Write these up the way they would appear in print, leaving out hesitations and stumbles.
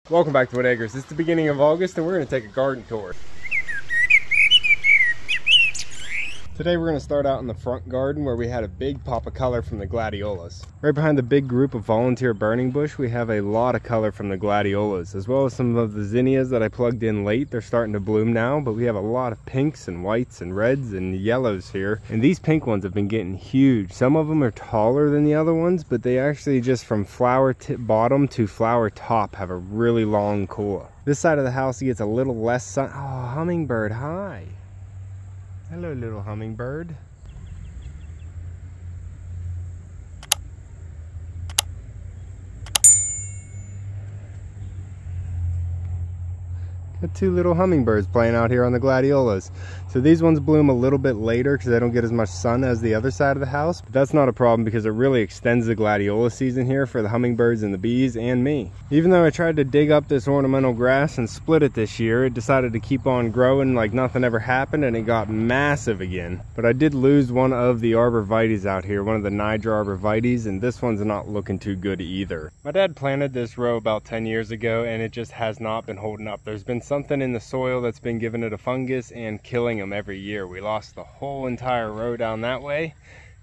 Welcome back to Whitt Acres. It's the beginning of August and we're going to take a garden tour. Today we're going to start out in the front garden where we had a big pop of color from the gladiolas. Right behind the big group of volunteer burning bush, we have a lot of color from the gladiolas, as well as some of the zinnias that I plugged in late. They're starting to bloom now, but we have a lot of pinks and whites and reds and yellows here. And these pink ones have been getting huge. Some of them are taller than the other ones, but they actually just from flower bottom to flower top have a really long core. This side of the house gets a little less sun. Oh, hummingbird, hi. Hello, little hummingbird. Got two little hummingbirds playing out here on the gladiolas. So these ones bloom a little bit later because they don't get as much sun as the other side of the house. But that's not a problem because it really extends the gladiola season here for the hummingbirds and the bees and me. Even though I tried to dig up this ornamental grass and split it this year, it decided to keep on growing like nothing ever happened and it got massive again. But I did lose one of the arborvitaes out here, one of the Niger arborvitaes, and this one's not looking too good either. My dad planted this row about 10 years ago and it just has not been holding up. There's been something in the soil that's been giving it a fungus and killing them every year. We lost the whole entire row down that way,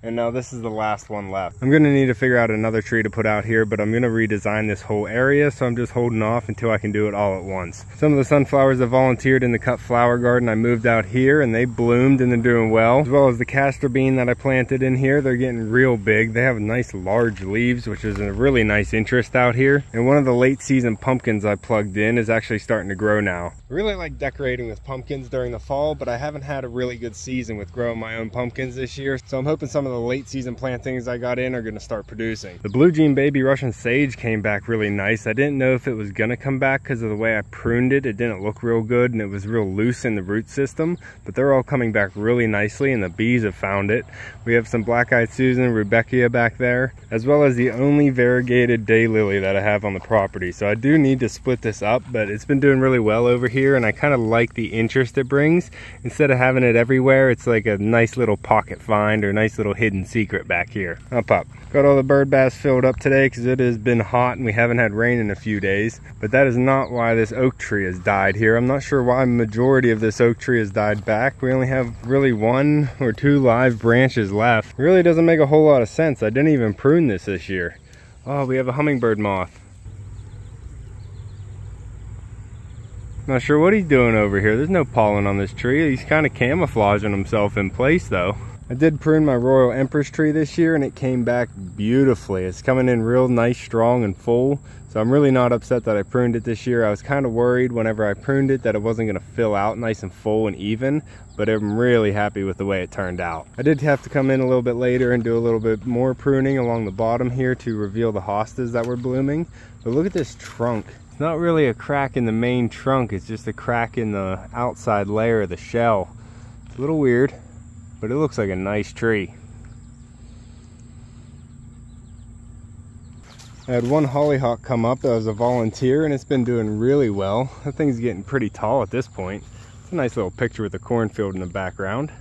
and now this is the last one left. I'm gonna need to figure out another tree to put out here, but I'm gonna redesign this whole area, so I'm just holding off until I can do it all at once. Some of the sunflowers that volunteered in the cut flower garden I moved out here and they bloomed and they're doing well, as well as the castor bean that I planted in here. They're getting real big. They have nice large leaves, which is a really nice interest out here. And one of the late season pumpkins I plugged in is actually starting to grow now. I really like decorating with pumpkins during the fall, but I haven't had a really good season with growing my own pumpkins this year, so I'm hoping some of the late season plantings I got in are going to start producing. The blue jean baby Russian sage came back really nice. I didn't know if it was going to come back because of the way I pruned it. It didn't look real good and it was real loose in the root system, but they're all coming back really nicely and the bees have found it. We have some black-eyed Susan, Rudbeckia back there, as well as the only variegated daylily that I have on the property. So I do need to split this up, but it's been doing really well over here and I kind of like the interest it brings. Instead of having it everywhere, it's like a nice little pocket find or nice little hidden secret back here. Up. Got all the bird baths filled up today because it has been hot and we haven't had rain in a few days, but that is not why this oak tree has died here. I'm not sure why the majority of this oak tree has died back. We only have really 1 or 2 live branches left. It really doesn't make a whole lot of sense. I didn't even prune this year. Oh, we have a hummingbird moth. Not sure what he's doing over here. There's no pollen on this tree. He's kind of camouflaging himself in place though. I did prune my Royal Empress tree this year and it came back beautifully. It's coming in real nice, strong and full. So I'm really not upset that I pruned it this year. I was kind of worried whenever I pruned it that it wasn't going to fill out nice and full and even, but I'm really happy with the way it turned out. I did have to come in a little bit later and do a little bit more pruning along the bottom here to reveal the hostas that were blooming. But look at this trunk. It's not really a crack in the main trunk, it's just a crack in the outside layer of the shell. It's a little weird, but it looks like a nice tree. I had one hollyhock come up that was a volunteer and it's been doing really well. That thing's getting pretty tall at this point. It's a nice little picture with the cornfield in the background.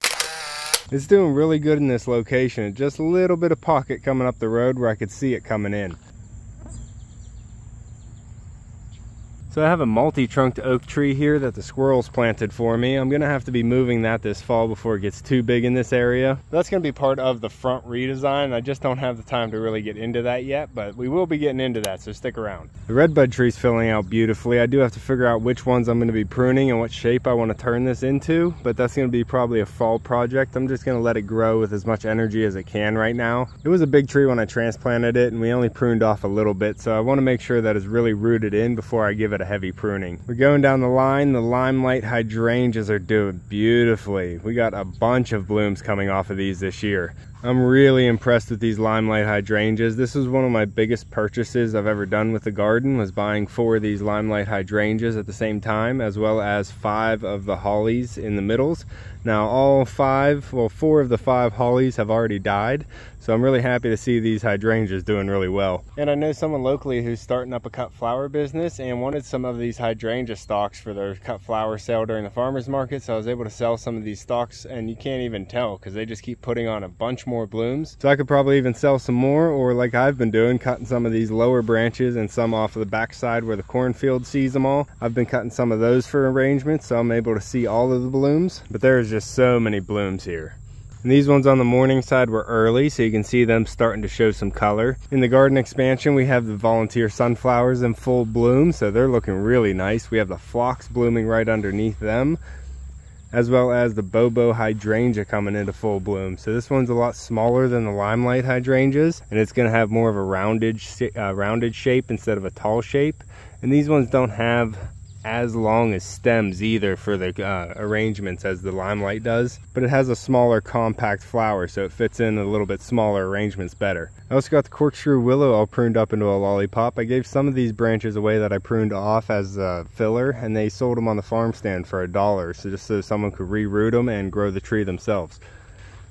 It's doing really good in this location. Just a little bit of pocket coming up the road where I could see it coming in. So I have a multi-trunked oak tree here that the squirrels planted for me. I'm gonna have to be moving that this fall before it gets too big in this area. That's gonna be part of the front redesign. I just don't have the time to really get into that yet, but we will be getting into that, so stick around. The redbud tree's filling out beautifully. I do have to figure out which ones I'm gonna be pruning and what shape I wanna turn this into, but that's gonna be probably a fall project. I'm just gonna let it grow with as much energy as it can right now. It was a big tree when I transplanted it and we only pruned off a little bit, so I wanna make sure that it's really rooted in before I give it a heavy pruning. We're going down the line. The limelight hydrangeas are doing beautifully. We got a bunch of blooms coming off of these this year. I'm really impressed with these limelight hydrangeas. This was one of my biggest purchases I've ever done with the garden, was buying 4 of these limelight hydrangeas at the same time, as well as 5 of the hollies in the middles. Now all 4 of the 5 hollies have already died, So I'm really happy to see these hydrangeas doing really well. And I know someone locally who's starting up a cut flower business and wanted some of these hydrangea stalks for their cut flower sale during the farmers market. So I was able to sell some of these stalks, and you can't even tell because they just keep putting on a bunch more blooms. So I could probably even sell some more, or like I've been doing, cutting some of these lower branches and some off of the backside where the cornfield sees them all. I've been cutting some of those for arrangements, so I'm able to see all of the blooms. But there's just so many blooms here. And these ones on the morning side were early, so you can see them starting to show some color. In the garden expansion, we have the volunteer sunflowers in full bloom, so they're looking really nice. We have the phlox blooming right underneath them, as well as the Bobo hydrangea coming into full bloom. So this one's a lot smaller than the limelight hydrangeas, and it's going to have more of a rounded shape instead of a tall shape. And these ones don't have as long as stems either for the arrangements as the limelight does, but it has a smaller compact flower, so it fits in a little bit smaller arrangements better. I also got the corkscrew willow all pruned up into a lollipop. I gave some of these branches away that I pruned off as a filler, and they sold them on the farm stand for $1, so just so someone could reroot them and grow the tree themselves.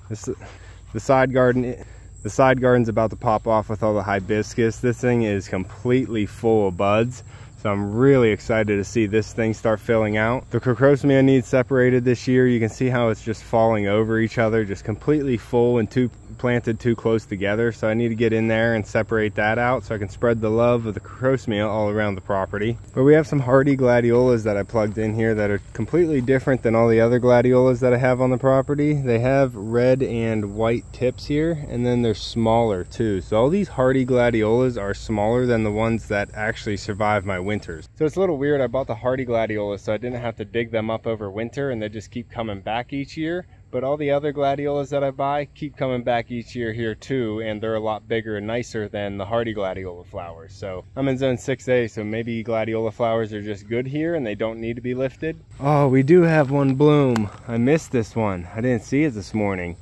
The side garden's about to pop off with all the hibiscus. This thing is completely full of buds. So I'm really excited to see this thing start filling out. The crocosmia needs separated this year. You can see how it's just falling over each other, just completely full and planted too close together. So I need to get in there and separate that out so I can spread the love of the crocosmia all around the property. But we have some hardy gladiolas that I plugged in here that are completely different than all the other gladiolas that I have on the property. They have red and white tips here, and then they're smaller too. So all these hardy gladiolas are smaller than the ones that actually survive my winters. So it's a little weird. I bought the hardy gladiolas so I didn't have to dig them up over winter, and they just keep coming back each year. But all the other gladiolas that I buy keep coming back each year here too, and they're a lot bigger and nicer than the hardy gladiola flowers. So I'm in zone 6A, so maybe gladiola flowers are just good here and they don't need to be lifted. Oh, we do have one bloom. I missed this one. I didn't see it this morning.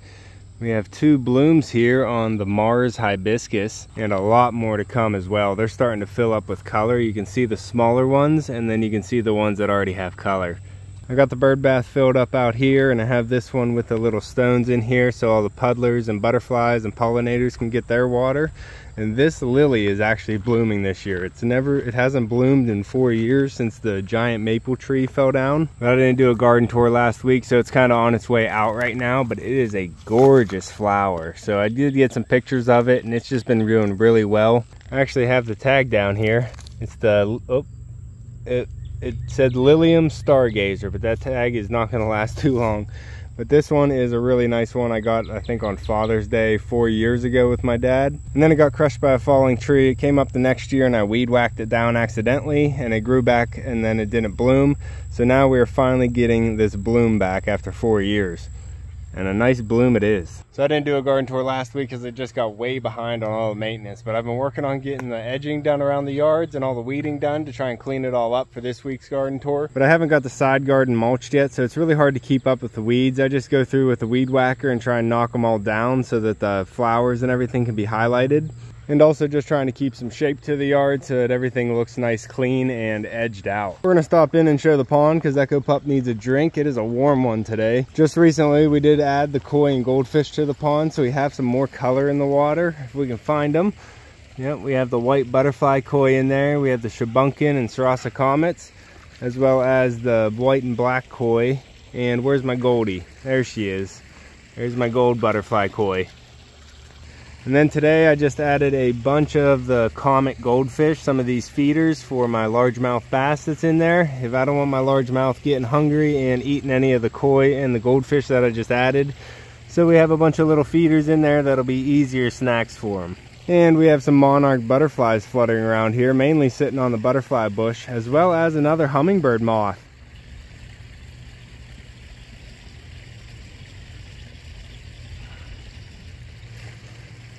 We have 2 blooms here on the Mars hibiscus, and a lot more to come as well. They're starting to fill up with color. You can see the smaller ones, and then you can see the ones that already have color. I got the bird bath filled up out here, and I have this one with the little stones in here so all the puddlers and butterflies and pollinators can get their water. And this lily is actually blooming this year. It hasn't bloomed in 4 years since the giant maple tree fell down. But I didn't do a garden tour last week, so it's kind of on its way out right now, but it is a gorgeous flower. So I did get some pictures of it, and it's just been doing really well. I actually have the tag down here. It's the, it said Lilium Stargazer, but that tag is not going to last too long. But this one is a really nice one I got, I think, on Father's Day 4 years ago with my dad. And then it got crushed by a falling tree. It came up the next year and I weed whacked it down accidentally, and it grew back and then it didn't bloom. So now we're finally getting this bloom back after 4 years. And a nice bloom it is. So I didn't do a garden tour last week because it just got way behind on all the maintenance, but I've been working on getting the edging done around the yards and all the weeding done to try and clean it all up for this week's garden tour. But I haven't got the side garden mulched yet, so it's really hard to keep up with the weeds. I just go through with the weed whacker and try and knock them all down so that the flowers and everything can be highlighted. And also just trying to keep some shape to the yard so that everything looks nice, clean, and edged out. We're gonna stop in and show the pond because Echo Pup needs a drink. It is a warm one today. Just recently we did add the koi and goldfish to the pond, so we have some more color in the water if we can find them. Yep, we have the white butterfly koi in there. We have the shabunkin and sarasa comets, as well as the white and black koi. And where's my goldie? There she is. There's my gold butterfly koi. And then today I just added a bunch of the comet goldfish, some of these feeders for my largemouth bass that's in there. If I don't want my largemouth getting hungry and eating any of the koi and the goldfish that I just added. So we have a bunch of little feeders in there that'll be easier snacks for them. And we have some monarch butterflies fluttering around here, mainly sitting on the butterfly bush, as well as another hummingbird moth.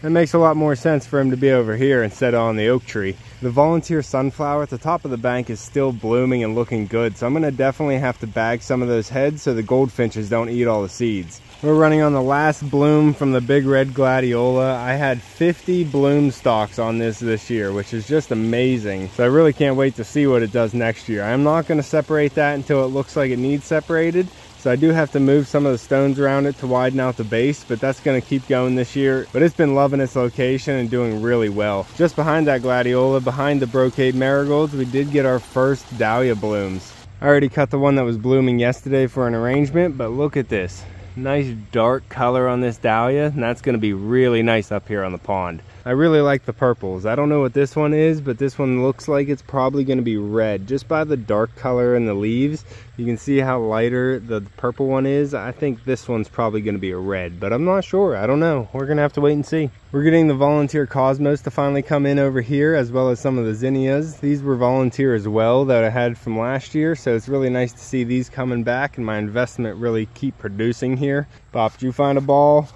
It makes a lot more sense for him to be over here instead of on the oak tree. The volunteer sunflower at the top of the bank is still blooming and looking good, so I'm going to definitely have to bag some of those heads so the goldfinches don't eat all the seeds. We're running on the last bloom from the big red gladiola. I had 50 bloom stalks on this year, which is just amazing. So I really can't wait to see what it does next year. I'm not going to separate that until it looks like it needs separated. So I do have to move some of the stones around it to widen out the base, but that's going to keep going this year. But it's been loving its location and doing really well. Just behind that gladiola, behind the brocade marigolds, we did get our first dahlia blooms. I already cut the one that was blooming yesterday for an arrangement, but look at this. Nice dark color on this dahlia, and that's going to be really nice up here on the pond. I really like the purples. I don't know what this one is, but this one looks like it's probably going to be red. Just by the dark color in the leaves, you can see how lighter the purple one is. I think this one's probably going to be a red, but I'm not sure. I don't know. We're going to have to wait and see. We're getting the volunteer cosmos to finally come in over here, as well as some of the zinnias. These were volunteer as well that I had from last year, so it's really nice to see these coming back and my investment really keep producing here. Bob, did you find a ball?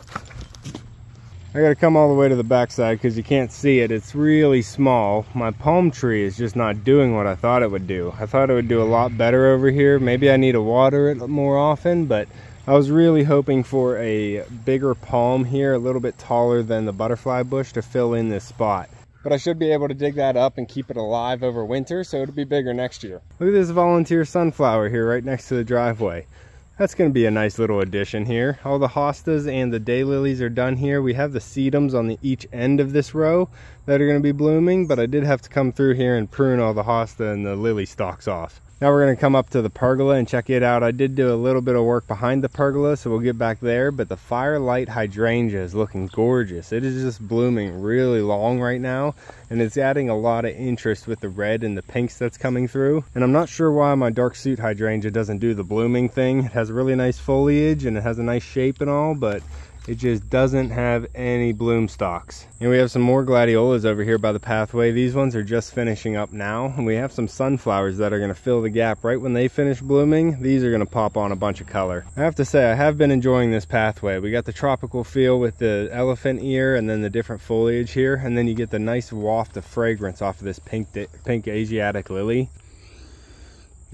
I gotta come all the way to the backside because you can't see it. It's really small. My palm tree is just not doing what I thought it would do. I thought it would do a lot better over here. Maybe I need to water it more often, but I was really hoping for a bigger palm here, a little bit taller than the butterfly bush to fill in this spot. But I should be able to dig that up and keep it alive over winter, so it'll be bigger next year. Look at this volunteer sunflower here right next to the driveway. That's going to be a nice little addition here. All the hostas and the daylilies are done here. We have the sedums on each end of this row that are going to be blooming, but I did have to come through here and prune all the hosta and the lily stalks off. Now we're going to come up to the pergola and check it out. I did do a little bit of work behind the pergola, so we'll get back there, but the firelight hydrangea is looking gorgeous. It is just blooming really long right now, and it's adding a lot of interest with the red and the pinks that's coming through. And I'm not sure why my dark suit hydrangea doesn't do the blooming thing. It has really nice foliage and it has a nice shape and all, but it just doesn't have any bloom stalks. And we have some more gladiolas over here by the pathway. These ones are just finishing up now. And we have some sunflowers that are going to fill the gap right when they finish blooming. These are going to pop on a bunch of color. I have to say, I have been enjoying this pathway. We got the tropical feel with the elephant ear and then the different foliage here. And then you get the nice waft of fragrance off of this pink Asiatic lily.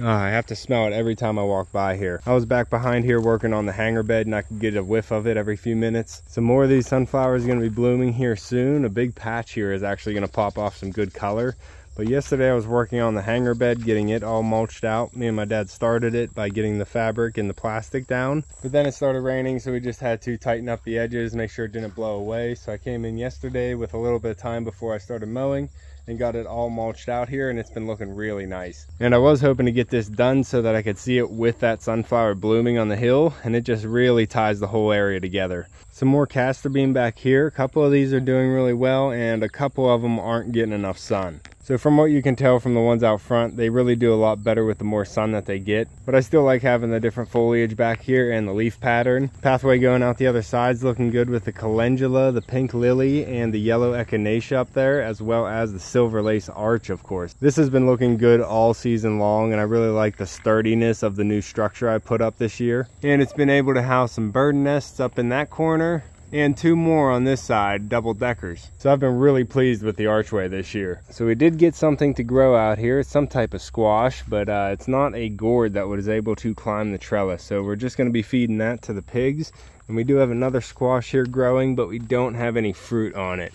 I have to smell it every time I walk by here. I was back behind here working on the hanger bed and I could get a whiff of it every few minutes. Some more of these sunflowers are going to be blooming here soon. A big patch here is actually going to pop off some good color. But yesterday I was working on the hanger bed, getting it all mulched out. Me and my dad started it by getting the fabric and the plastic down. But then it started raining, so we just had to tighten up the edges, make sure it didn't blow away. So I came in yesterday with a little bit of time before I started mowing and got it all mulched out here, and it's been looking really nice. And I was hoping to get this done so that I could see it with that sunflower blooming on the hill, and it just really ties the whole area together. Some more castor bean back here. A couple of these are doing really well, and a couple of them aren't getting enough sun. So from what you can tell from the ones out front, they really do a lot better with the more sun that they get. But I still like having the different foliage back here and the leaf pattern. Pathway going out the other side's looking good with the calendula, the pink lily, and the yellow echinacea up there, as well as the silver lace arch, of course. This has been looking good all season long, and I really like the sturdiness of the new structure I put up this year. And it's been able to house some bird nests up in that corner, and two more on this side, double deckers. So I've been really pleased with the archway this year. So we did get something to grow out here. It's some type of squash, but it's not a gourd that was able to climb the trellis. So we're just gonna be feeding that to the pigs. And we do have another squash here growing, but we don't have any fruit on it.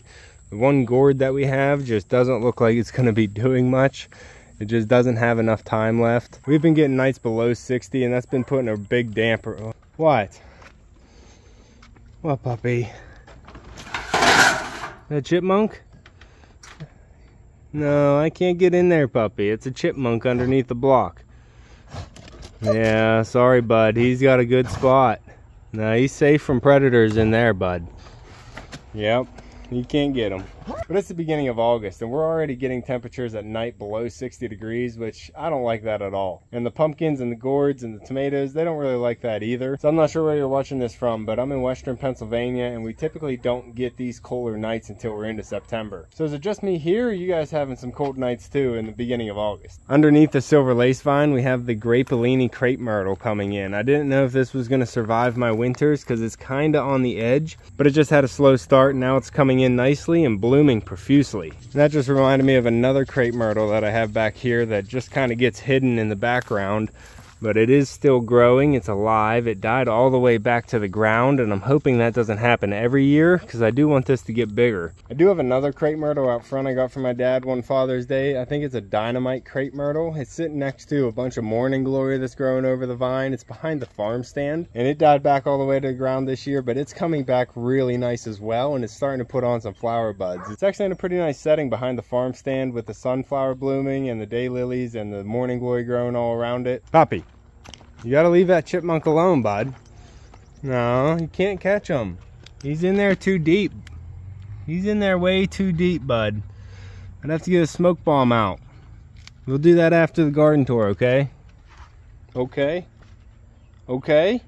The one gourd that we have just doesn't look like it's gonna be doing much. It just doesn't have enough time left. We've been getting nights below 60, and that's been putting a big damper. What? What, puppy? That chipmunk? No, I can't get in there, puppy. It's a chipmunk underneath the block. Yeah, sorry, bud. He's got a good spot. No, he's safe from predators in there, bud. Yep, you can't get him. But it's the beginning of August, and we're already getting temperatures at night below 60 degrees, which I don't like that at all. And the pumpkins and the gourds and the tomatoes, they don't really like that either. So I'm not sure where you're watching this from, but I'm in Western Pennsylvania, and we typically don't get these colder nights until we're into September. So is it just me here, or are you guys having some cold nights too in the beginning of August? Underneath the silver lace vine, we have the Grapeolini crepe myrtle coming in. I didn't know if this was going to survive my winters because it's kind of on the edge, but it just had a slow start. Now it's coming in nicely and blooming profusely. And that just reminded me of another crepe myrtle that I have back here that just kind of gets hidden in the background but it is still growing. It's alive. It died all the way back to the ground, and I'm hoping that doesn't happen every year because I do want this to get bigger. I do have another crepe myrtle out front I got from my dad one Father's Day. I think it's a dynamite crepe myrtle. It's sitting next to a bunch of morning glory that's growing over the vine. It's behind the farm stand, and it died back all the way to the ground this year, but it's coming back really nice as well, and it's starting to put on some flower buds. It's actually in a pretty nice setting behind the farm stand with the sunflower blooming and the daylilies and the morning glory growing all around it. Poppy, you gotta leave that chipmunk alone, bud. No, you can't catch him. He's in there too deep. He's in there way too deep, bud. I'd have to get a smoke bomb out. We'll do that after the garden tour, okay? Okay? Okay?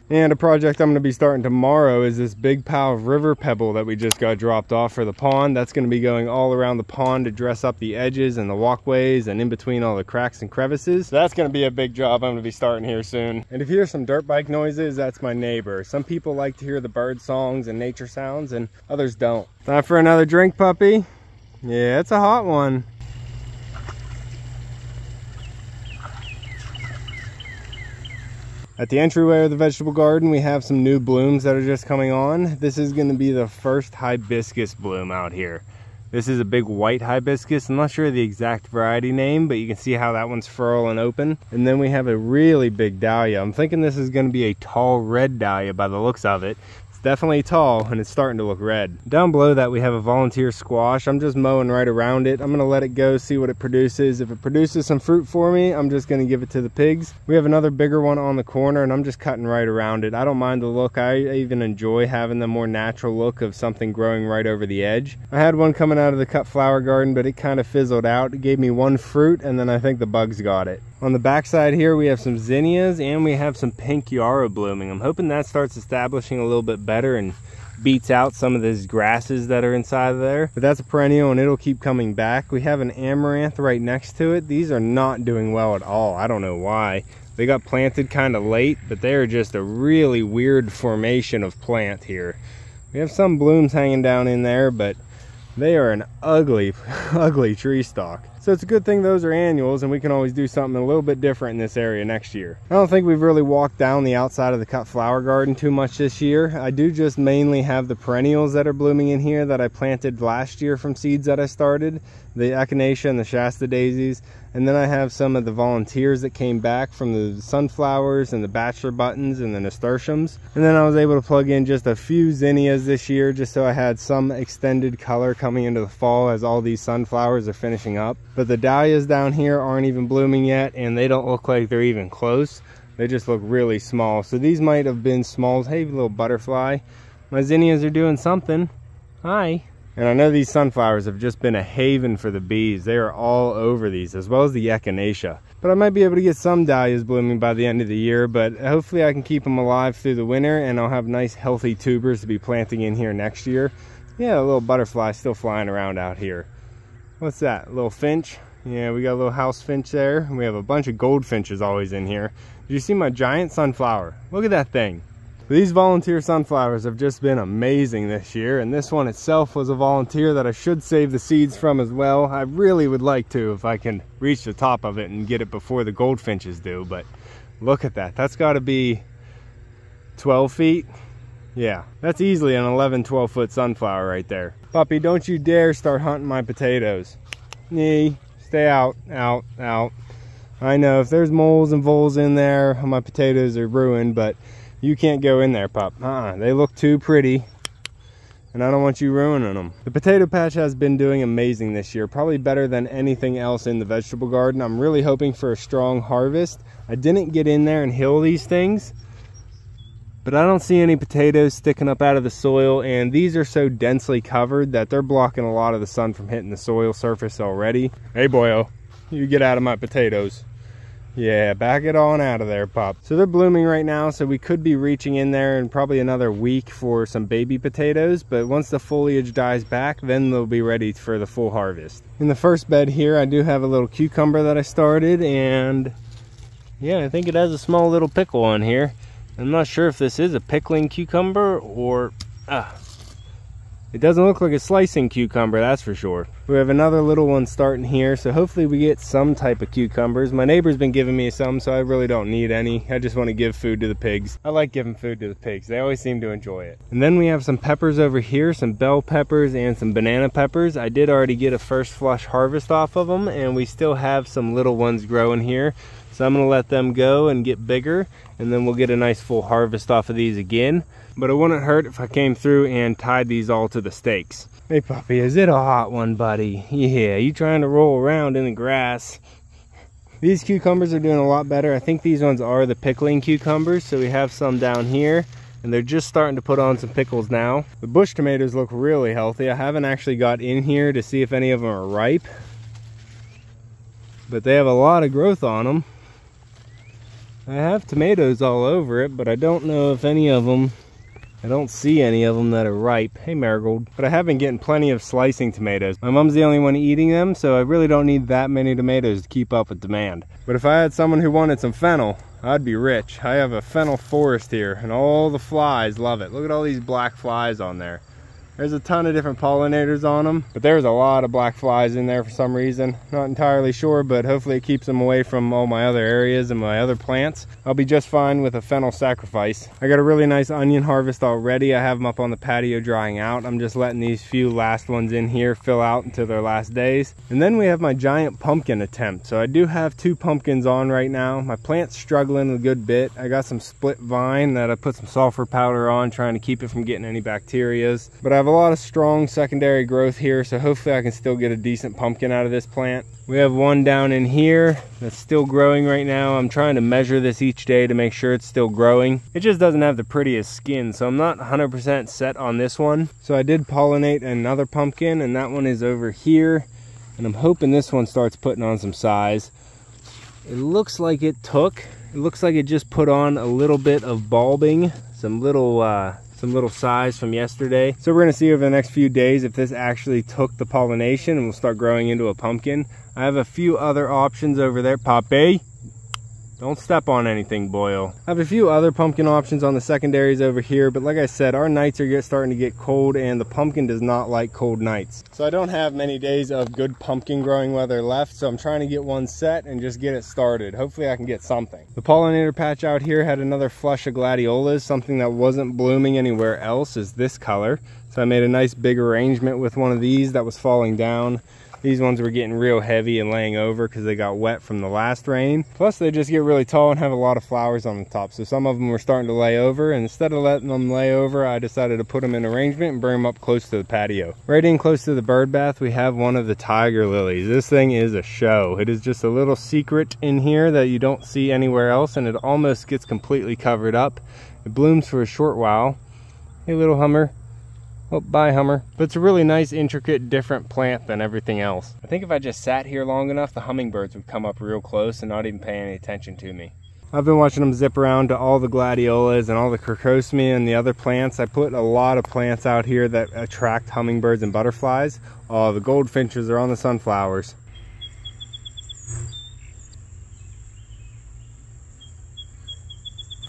And a project I'm going to be starting tomorrow is this big pile of river pebble that we just got dropped off for the pond. That's going to be going all around the pond to dress up the edges and the walkways and in between all the cracks and crevices. So that's going to be a big job I'm going to be starting here soon. And if you hear some dirt bike noises, that's my neighbor. Some people like to hear the bird songs and nature sounds, and others don't. Time for another drink, puppy? Yeah, it's a hot one. At the entryway of the vegetable garden, we have some new blooms that are just coming on. This is going to be the first hibiscus bloom out here. This is a big white hibiscus. I'm not sure the exact variety name, but you can see how that one's furling open. And then we have a really big dahlia. I'm thinking this is going to be a tall red dahlia by the looks of it. Definitely tall, and it's starting to look red. Down below that we have a volunteer squash. I'm just mowing right around it. I'm gonna let it go, see what it produces. If it produces some fruit for me, I'm just gonna give it to the pigs. We have another bigger one on the corner, and I'm just cutting right around it. I don't mind the look. I even enjoy having the more natural look of something growing right over the edge. I had one coming out of the cut flower garden, but it kind of fizzled out. It gave me one fruit, and then I think the bugs got it. On the back side here, we have some zinnias, and we have some pink yarrow blooming. I'm hoping that starts establishing a little bit better and beats out some of these grasses that are inside of there. But that's a perennial, and it'll keep coming back. We have an amaranth right next to it. These are not doing well at all. I don't know why. They got planted kind of late, but they are just a really weird formation of plant here. We have some blooms hanging down in there, but they are an ugly, ugly tree stalk. So it's a good thing those are annuals, and we can always do something a little bit different in this area next year. I don't think we've really walked down the outside of the cut flower garden too much this year. I do just mainly have the perennials that are blooming in here that I planted last year from seeds that I started. The echinacea and the Shasta daisies. And then I have some of the volunteers that came back from the sunflowers and the bachelor buttons and the nasturtiums. And then I was able to plug in just a few zinnias this year, just so I had some extended color coming into the fall as all these sunflowers are finishing up. But the dahlias down here aren't even blooming yet, and they don't look like they're even close. They just look really small. So these might have been small. Hey, little butterfly. My zinnias are doing something. Hi. And I know these sunflowers have just been a haven for the bees. They are all over these, as well as the echinacea. But I might be able to get some dahlias blooming by the end of the year, but hopefully I can keep them alive through the winter, and I'll have nice healthy tubers to be planting in here next year. Yeah, a little butterfly still flying around out here. What's that, a little finch? Yeah, we got a little house finch there. We have a bunch of goldfinches always in here. Did you see my giant sunflower? Look at that thing. These volunteer sunflowers have just been amazing this year, and this one itself was a volunteer that I should save the seeds from as well. I really would like to if I can reach the top of it and get it before the goldfinches do, but look at that. That's got to be 12 feet. Yeah, that's easily an 12 foot sunflower right there. Puppy, don't you dare start hunting my potatoes. Nee, stay out, out, out. I know if there's moles and voles in there, my potatoes are ruined, but you can't go in there, pup. They look too pretty, and I don't want you ruining them. The potato patch has been doing amazing this year, probably better than anything else in the vegetable garden. I'm really hoping for a strong harvest. I didn't get in there and hill these things, but I don't see any potatoes sticking up out of the soil, and these are so densely covered that they're blocking a lot of the sun from hitting the soil surface already. Hey boyo, you get out of my potatoes. Yeah, back it on out of there, pup. So they're blooming right now, so we could be reaching in there in probably another week for some baby potatoes, but once the foliage dies back, then they'll be ready for the full harvest. In the first bed here, I do have a little cucumber that I started, and yeah, I think it has a small little pickle on here. I'm not sure if this is a pickling cucumber or... it doesn't look like a slicing cucumber, that's for sure. We have another little one starting here, so hopefully we get some type of cucumbers. My neighbor's been giving me some, so I really don't need any. I just want to give food to the pigs. I like giving food to the pigs. They always seem to enjoy it. And then we have some peppers over here, some bell peppers and some banana peppers. I did already get a first flush harvest off of them, and we still have some little ones growing here. So I'm gonna let them go and get bigger, and then we'll get a nice full harvest off of these again. But it wouldn't hurt if I came through and tied these all to the stakes. Hey puppy, is it a hot one, buddy? Yeah, you trying to roll around in the grass. These cucumbers are doing a lot better. I think these ones are the pickling cucumbers, so we have some down here, and they're just starting to put on some pickles now. The bush tomatoes look really healthy. I haven't actually got in here to see if any of them are ripe, but they have a lot of growth on them. I have tomatoes all over it, but I don't know if any of them, I don't see any of them that are ripe. Hey Marigold. But I have been getting plenty of slicing tomatoes. My mom's the only one eating them, so I really don't need that many tomatoes to keep up with demand. But if I had someone who wanted some fennel, I'd be rich. I have a fennel forest here, and all the flies love it. Look at all these black flies on there. There's a ton of different pollinators on them, but there's a lot of black flies in there for some reason. Not entirely sure, but hopefully it keeps them away from all my other areas and my other plants. I'll be just fine with a fennel sacrifice. I got a really nice onion harvest already. I have them up on the patio drying out. I'm just letting these few last ones in here fill out until their last days. And then we have my giant pumpkin attempt. So I do have 2 pumpkins on right now. My plant's struggling a good bit. I got some split vine that I put some sulfur powder on, trying to keep it from getting any bacterias. But I have a lot of strong secondary growth here, so hopefully I can still get a decent pumpkin out of this plant. We have one down in here that's still growing right now. I'm trying to measure this each day to make sure it's still growing. It just doesn't have the prettiest skin, so I'm not 100% set on this one. So I did pollinate another pumpkin, and that one is over here, and I'm hoping this one starts putting on some size. It looks like it looks like it just put on a little bit of bulbing, some little size from yesterday. So we're going to see over the next few days if this actually took the pollination and will start growing into a pumpkin. I have a few other options over there. Poppy, don't step on anything, boyo. I have a few other pumpkin options on the secondaries over here, but like I said, our nights are starting to get cold, and the pumpkin does not like cold nights. So I don't have many days of good pumpkin growing weather left, so I'm trying to get one set and just get it started. Hopefully I can get something. The pollinator patch out here had another flush of gladiolas. Something that wasn't blooming anywhere else is this color. So I made a nice big arrangement with one of these that was falling down. These ones were getting real heavy and laying over because they got wet from the last rain. Plus they just get really tall and have a lot of flowers on the top. So some of them were starting to lay over, and instead of letting them lay over, I decided to put them in arrangement and bring them up close to the patio. Right in close to the bird bath, we have one of the tiger lilies. This thing is a show. It is just a little secret in here that you don't see anywhere else, and it almost gets completely covered up. It blooms for a short while. Hey little Hummer. Oh, bye Hummer. But it's a really nice, intricate, different plant than everything else. I think if I just sat here long enough, the hummingbirds would come up real close and not even pay any attention to me. I've been watching them zip around to all the gladiolas and all the crocosmia and the other plants. I put a lot of plants out here that attract hummingbirds and butterflies. Oh, the goldfinches are on the sunflowers.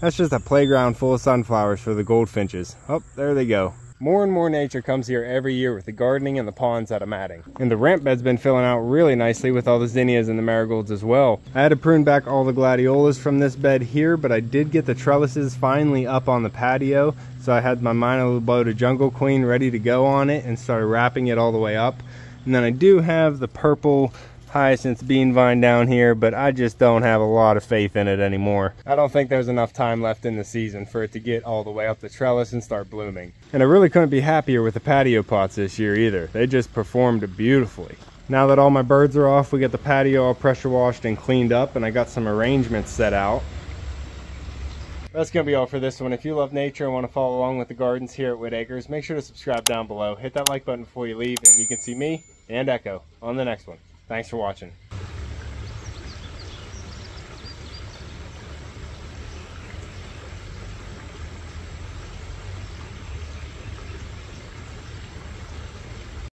That's just a playground full of sunflowers for the goldfinches. Oh, there they go. More and more nature comes here every year with the gardening and the ponds that I'm adding. And the ramp bed's been filling out really nicely with all the zinnias and the marigolds as well. I had to prune back all the gladiolas from this bed here, but I did get the trellises finally up on the patio. So I had my Minolobota Jungle Queen ready to go on it and started wrapping it all the way up. And then I do have the purple hyacinth bean vine down here, but I just don't have a lot of faith in it anymore. I don't think there's enough time left in the season for it to get all the way up the trellis and start blooming. And I really couldn't be happier with the patio pots this year either. They just performed beautifully. Now that all my birds are off, we get the patio all pressure washed and cleaned up, and I got some arrangements set out. That's going to be all for this one. If you love nature and want to follow along with the gardens here at Whitt Acres, make sure to subscribe down below. Hit that like button before you leave, and you can see me and Echo on the next one. Thanks for watching.